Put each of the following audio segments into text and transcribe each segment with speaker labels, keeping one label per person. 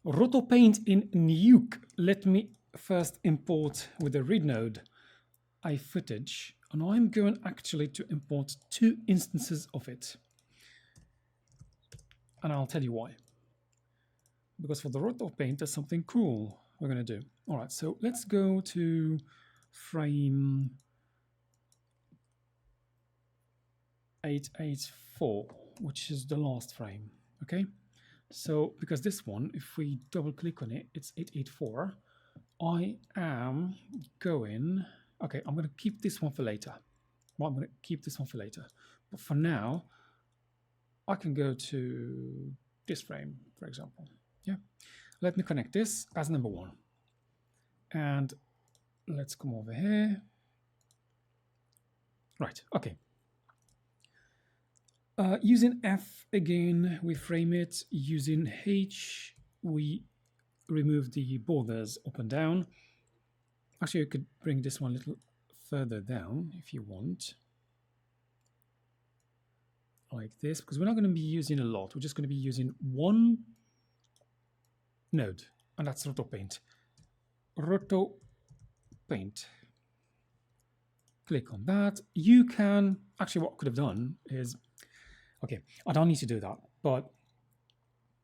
Speaker 1: RotoPaint in Nuke. Let me first import with the read node iFootage, and I'm going actually to import 2 instances of it. And I'll tell you why. Because for the RotoPaint, there's something cool we're going to do. All right, so let's go to frame 884, which is the last frame. Okay, so because this one, if we double click on it, it's 884. I am going, okay, I'm going to keep this one for later. Well, I'm going to keep this one for later. But for now, I can go to this frame, for example. Yeah, let me connect this as number 1. And let's come over here. Right, okay. Using F again, we frame it. Using H, we remove the borders up and down. Actually, you could bring this one a little further down if you want. Like this, because we're not going to be using a lot. We're just going to be using 1 node, and that's RotoPaint. RotoPaint. Click on that. You can, actually what I could have done is, okay, I don't need to do that, but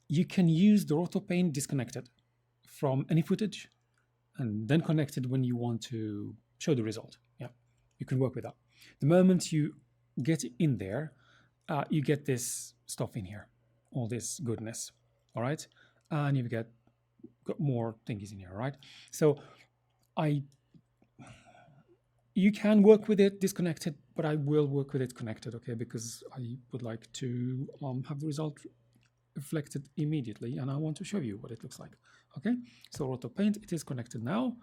Speaker 1: you can use the RotoPaint disconnected from any footage and then connect it when you want to show the result. Yeah, you can work with that. The moment you get in there, you get this stuff in here, all this goodness, all right? And you've got more thingies in here, right? So you can work with it disconnected, but I will work with it connected, okay? Because I would like to have the result reflected immediately, and I want to show you what it looks like, okay? So RotoPaint, it is connected now,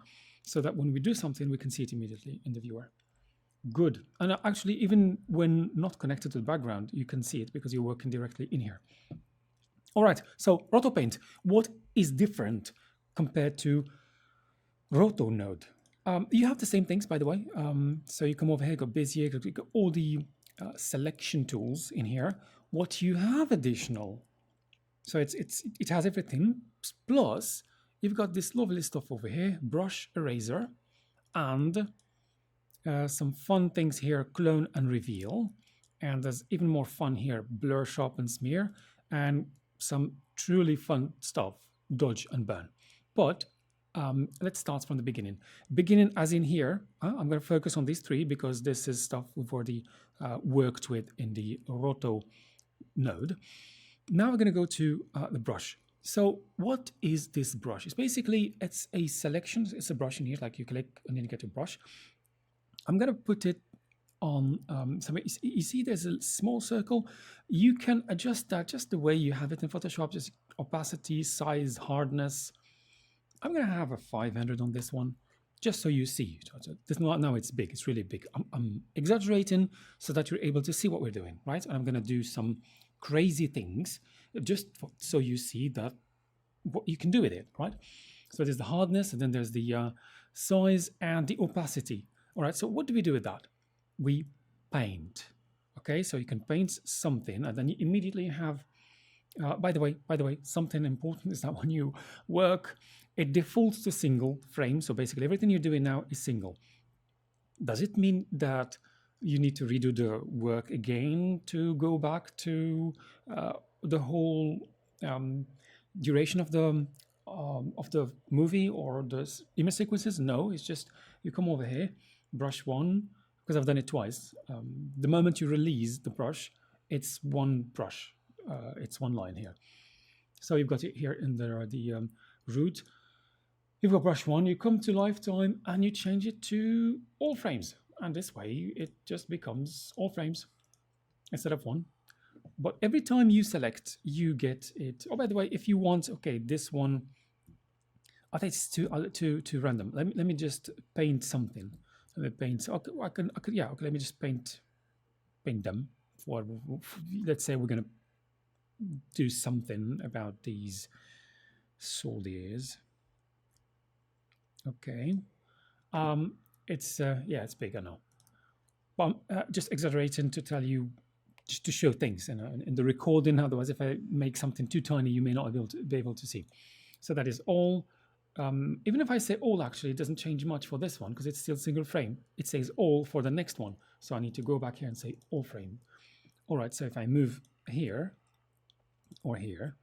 Speaker 1: so that when we do something, we can see it immediately in the viewer. Good. And actually, even when not connected to the background, you can see it because you're working directly in here. All right, so RotoPaint, what is different compared to Roto Node? You have the same things, by the way. So you come over here, got Bezier, got all the selection tools in here. What you have additional, so it has everything, plus you've got this lovely stuff over here, brush, eraser, and some fun things here, clone and reveal. And there's even more fun here, blur, sharpen, smear, and some truly fun stuff, dodge and burn. But let's start from the beginning. Beginning as in here, I'm going to focus on these 3 because this is stuff we've already worked with in the Roto node. Now we're going to go to the brush. So what is this brush? It's basically, it's a selection. It's a brush in here, like you click and then you get a brush. I'm going to put it on, so you see there's a small circle. You can adjust that just the way you have it in Photoshop, just opacity, size, hardness. I'm going to have a 500 on this one, just so you see. Now it's big, it's really big. I'm exaggerating so that you're able to see what we're doing, right? And I'm going to do some crazy things just so you see that what you can do with it, right? So there's the hardness, and then there's the size and the opacity. All right, so what do we do with that? We paint. Okay, so you can paint something, and then you immediately have, by the way, something important is that when you work, it defaults to single frame. So basically everything you're doing now is single. Does it mean that you need to redo the work again to go back to the whole duration of the movie or the image sequences? No, it's just you come over here, brush 1, because I've done it twice. The moment you release the brush, it's one brush. It's one line here. So you've got it here in the root. You've got brush 1, you come to lifetime and you change it to all frames. And this way it just becomes all frames instead of 1. But every time you select, you get it. Oh, by the way, if you want, okay, this one, I think it's too random. Let me just paint something. Let me paint. Okay, I can yeah. Okay, let me just paint them. For let's say we're gonna do something about these soldiers. Okay, it's yeah, it's big, I know, but I'm just exaggerating to tell you, just to show things in the recording. Otherwise, if I make something too tiny, you may not be able to see. So that is all. Even if I say all, actually, it doesn't change much for this one because it's still single frame. It says all for the next one. So I need to go back here and say all frame. All right, so if I move here, or here,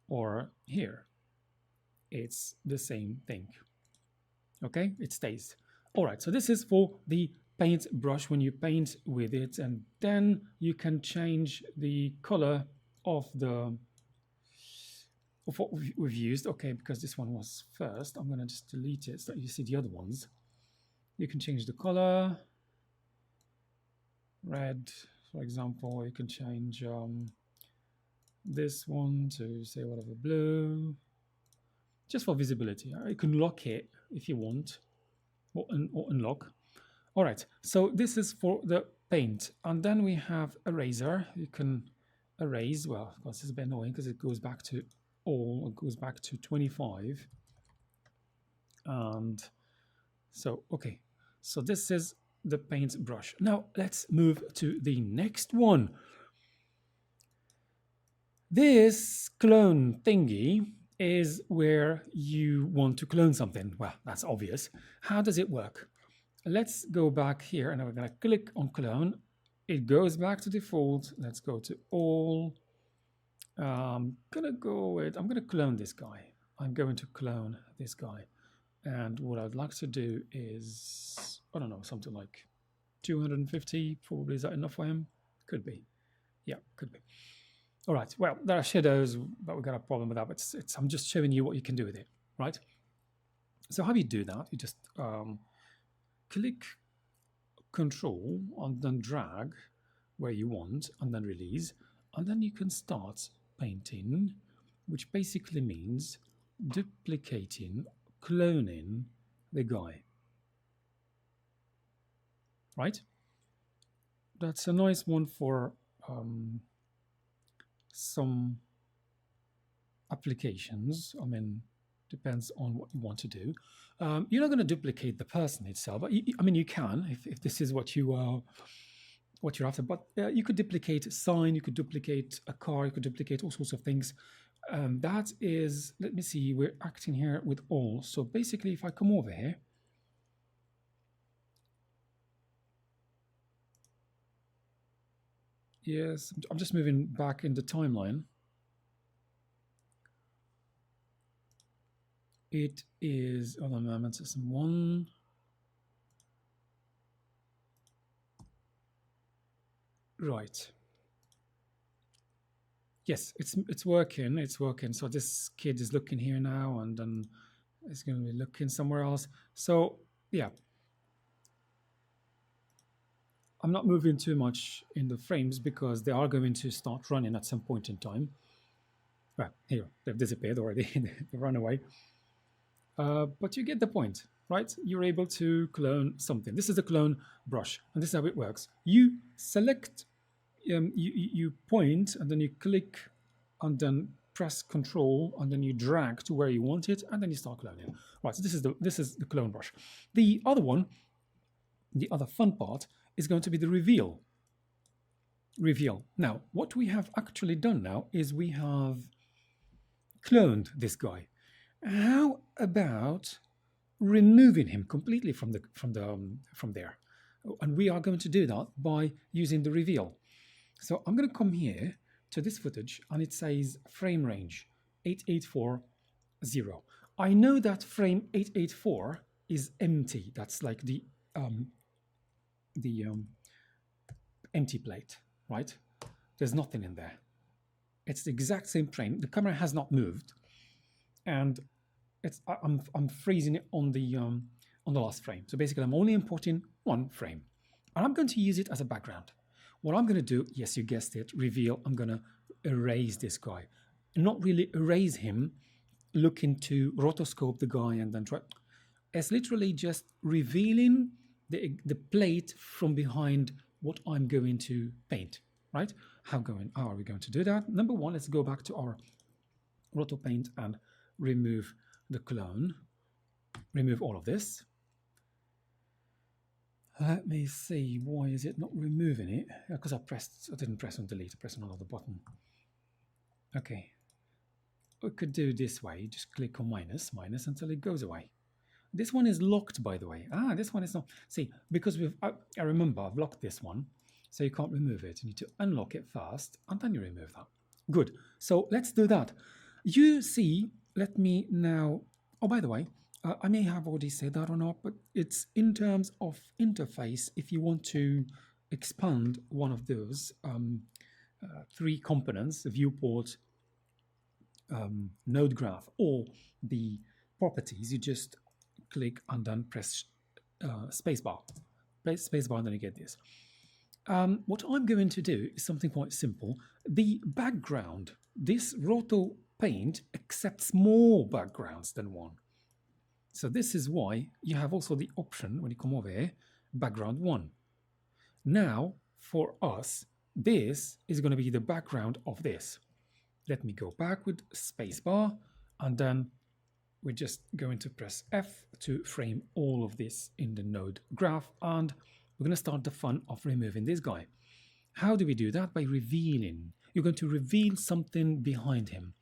Speaker 1: or here, it's the same thing. Okay, it stays. All right, so this is for the paint brush when you paint with it, and then you can change the color of what we've used. Okay, because this one was first, I'm gonna just delete it so you see the other ones. You can change the color, red, for example. You can change this one to say whatever, blue, just for visibility. You can lock it if you want, or unlock. All right, so this is for the paint, and then we have eraser. You can erase. Well, of course, it's a bit annoying because it goes back to all. It goes back to 25, and so okay. So this is the paint brush. Now let's move to the next one. This clone thingy is where you want to clone something. Well, that's obvious. How does it work? Let's go back here, and we're going to click on clone. It goes back to default. Let's go to all. I'm going to clone this guy. I'm going to clone this guy. And what I'd like to do is, I don't know, something like 250. Probably, is that enough for him? Could be. Yeah, could be. All right, well, there are shadows, but we've got a problem with that. But I'm just showing you what you can do with it, right? So how do you do that? You just click Control and then drag where you want and then release. And then you can start painting, which basically means duplicating, cloning the guy, right? That's a nice one for some applications. I mean, depends on what you want to do. You're not going to duplicate the person itself, but I mean, you can if this is what you're after. But you could duplicate a sign, you could duplicate a car, you could duplicate all sorts of things. That is, let me see, we're acting here with all. So basically, if I come over here, yes, I'm just moving back in the timeline. It is, hold on a moment, system 1. Right. Yes, it's working. It's working. So this kid is looking here now, and then it's going to be looking somewhere else. So yeah, I'm not moving too much in the frames because they are going to start running at some point in time. Well, here they've disappeared already. They've run away. But you get the point, right? You're able to clone something. This is the clone brush, and this is how it works. You select, you point, and then you click, and then press Control, and then you drag to where you want it, and then you start cloning. Right. So this is the clone brush. The other one, the other fun part, is going to be the reveal. Reveal. Now, what we have actually done now is we have cloned this guy. How about removing him completely from there? And we are going to do that by using the reveal. So I'm going to come here to this footage, and it says frame range 8840. I know that frame 884 is empty. That's like the empty plate, right? There's nothing in there. It's the exact same frame. The camera has not moved, and I'm freezing it on the last frame. So basically, I'm only importing one frame, and I'm going to use it as a background. What I'm going to do, yes, you guessed it, reveal. I'm going to erase this guy, not really erase him. Looking to rotoscope the guy and then try. It's literally just revealing the plate from behind what I'm going to paint, right? How are we going to do that? Number one, let's go back to our RotoPaint and remove the clone. Remove all of this. Let me see, why is it not removing it? Because I didn't press on delete, I pressed on another button. Okay. we could do this way. Just click on minus, minus until it goes away. This one is locked, by the way. Ah, this one is not. See, because I remember I've locked this one, so you can't remove it. You need to unlock it first, and then you remove that. Good. So let's do that. You see, let me now. Oh, by the way, I may have already said that or not, but it's in terms of interface. If you want to expand one of those three components, the viewport, node graph, or the properties, you just click and then press spacebar. Spacebar, and then you get this. What I'm going to do is something quite simple. The background, this RotoPaint accepts more backgrounds than one. So this is why you have also the option, when you come over here, background 1. Now, for us, this is going to be the background of this. Let me go back with spacebar, and then we're just going to press F to frame all of this in the node graph, and we're going to start the fun of removing this guy. How do we do that? By revealing. You're going to reveal something behind him.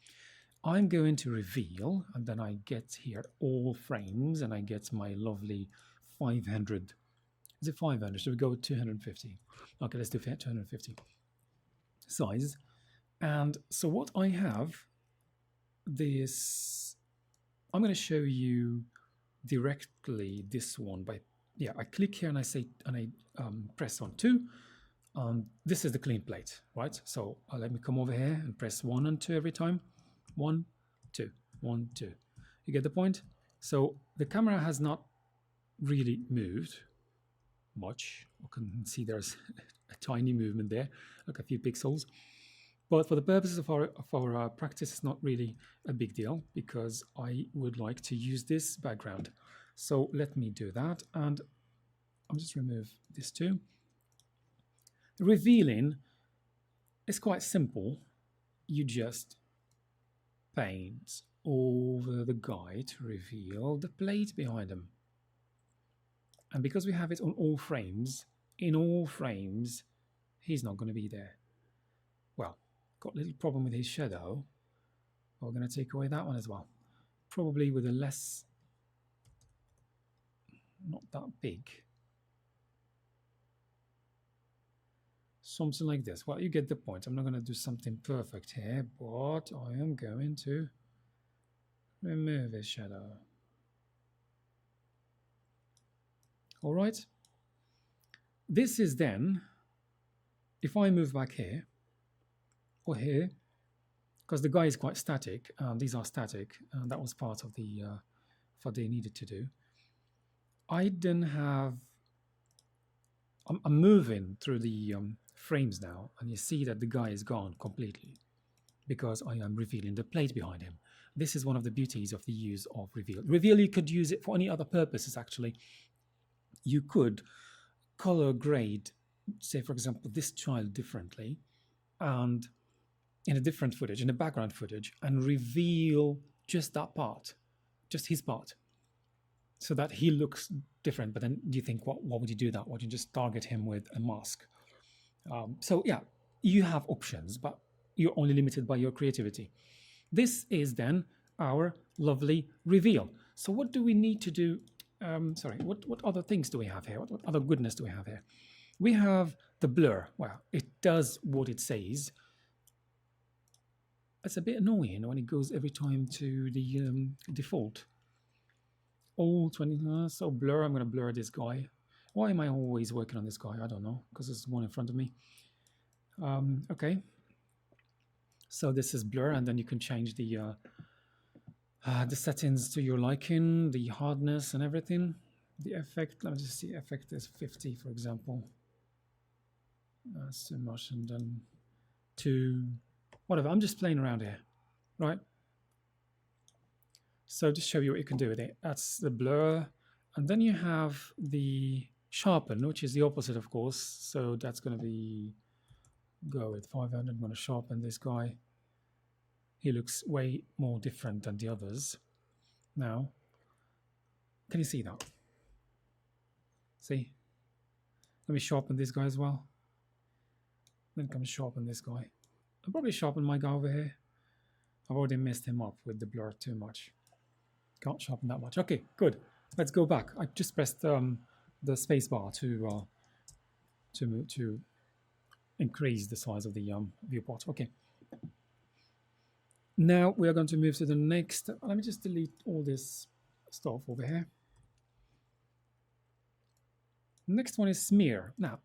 Speaker 1: I'm going to reveal, and then I get here all frames, and I get my lovely 500. Is it 500? Should we go with 250? Okay, let's do 250 size. And so what I have, this, I'm going to show you directly this one by, yeah, I click here and I say, and I press on 2. This is the clean plate, right? So let me come over here and press 1 and 2 every time. 1, 2, 1, 2. You get the point? So the camera has not really moved much. You can see there's a tiny movement there, like a few pixels. But for the purposes of our practice, it's not really a big deal because I would like to use this background. So let me do that, and I'll just remove this too. Revealing is quite simple. You just paint over the guy to reveal the plate behind him. And because we have it on all frames, in all frames, he's not going to be there. Well, got a little problem with his shadow. We're going to take away that one as well. Probably with a less, not that big. Something like this. Well, you get the point. I'm not going to do something perfect here, but I am going to remove his shadow. All right. This is then, if I move back here, or here, because the guy is quite static, these are static, and that was part of the what they needed to do. I then have, I'm moving through the frames now, and you see that the guy is gone completely because I am revealing the plate behind him. This is one of the beauties of the use of reveal. Reveal, you could use it for any other purposes, actually. You could color grade, say, for example, this child differently, and in a different footage, in the background footage, and reveal just that part, just his part, so that he looks different. But then do you think, what would you do that? Why don't you just target him with a mask? So yeah, you have options, but you're only limited by your creativity. This is then our lovely reveal. So what do we need to do? What other things do we have here? What other goodness do we have here? We have the blur. Well, it does what it says. It's a bit annoying when it goes every time to the default. All 20, so blur, I'm going to blur this guy. Why am I always working on this guy? I don't know, because there's one in front of me. Okay. So this is blur, and then you can change the settings to your liking, the hardness and everything. The effect, let me just see, effect is 50, for example. That's too much, and then to whatever. I'm just playing around here, right? So just show you what you can do with it. That's the blur, and then you have the sharpen, which is the opposite, of course. So that's going to be, go with 500. I'm going to sharpen this guy. He looks way more different than the others. Now, can you see that? See? Let me sharpen this guy as well. Then come sharpen this guy. I'll probably sharpen my guy over here. I've already messed him up with the blur too much. Can't sharpen that much. Okay, good. Let's go back. I just pressed the space bar to increase the size of the viewport. Okay. Now we are going to move to the next. Let me just delete all this stuff over here. Next one is smear. Now,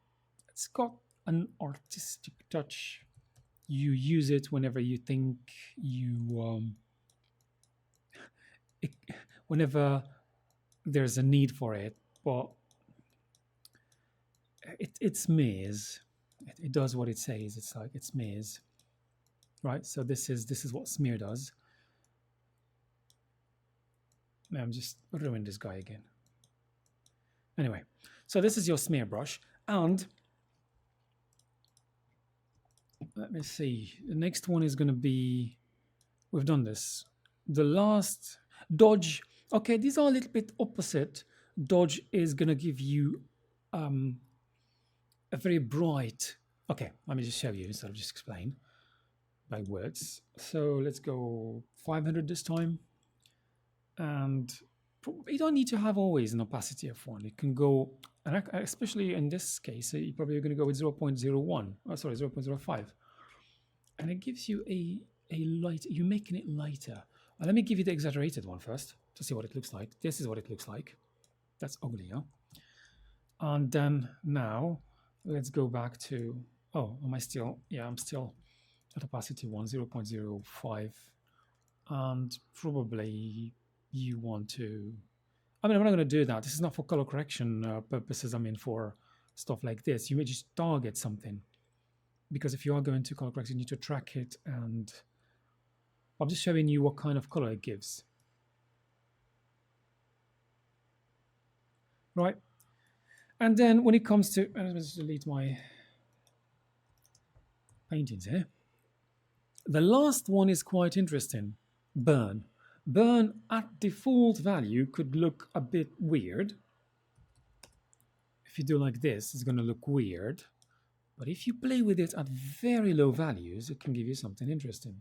Speaker 1: it's got an artistic touch. You use it whenever you think you, whenever there's a need for it, but it smears. It does what it says. It's like it smears, right? So this is what smear does. Now I'm just ruining this guy again. Anyway, so this is your smear brush, and let me see. The next one is going to be, we've done this. The last, dodge. Okay, these are a little bit opposite. Dodge is going to give you a very bright. Okay, let me just show you instead of just explain by words. So let's go 500 this time. And you don't need to have always an opacity of 1. It can go, and especially in this case, you're probably going to go with 0.01. Oh, sorry, 0.05. And it gives you a light, you're making it lighter. Let me give you the exaggerated one first to see what it looks like. This is what it looks like. That's ugly, huh? And then now let's go back to, oh, am I still, yeah, I'm still at opacity 1, 0.05. And probably you want to, I mean, I'm not going to do that. This is not for color correction purposes. I mean, for stuff like this, you may just target something. Because if you are going to color correct, you need to track it, and I'm just showing you what kind of color it gives. Right. And then when it comes to, let's delete my paintings here. The last one is quite interesting. Burn. Burn at default value could look a bit weird. If you do like this, it's going to look weird. But if you play with it at very low values, it can give you something interesting.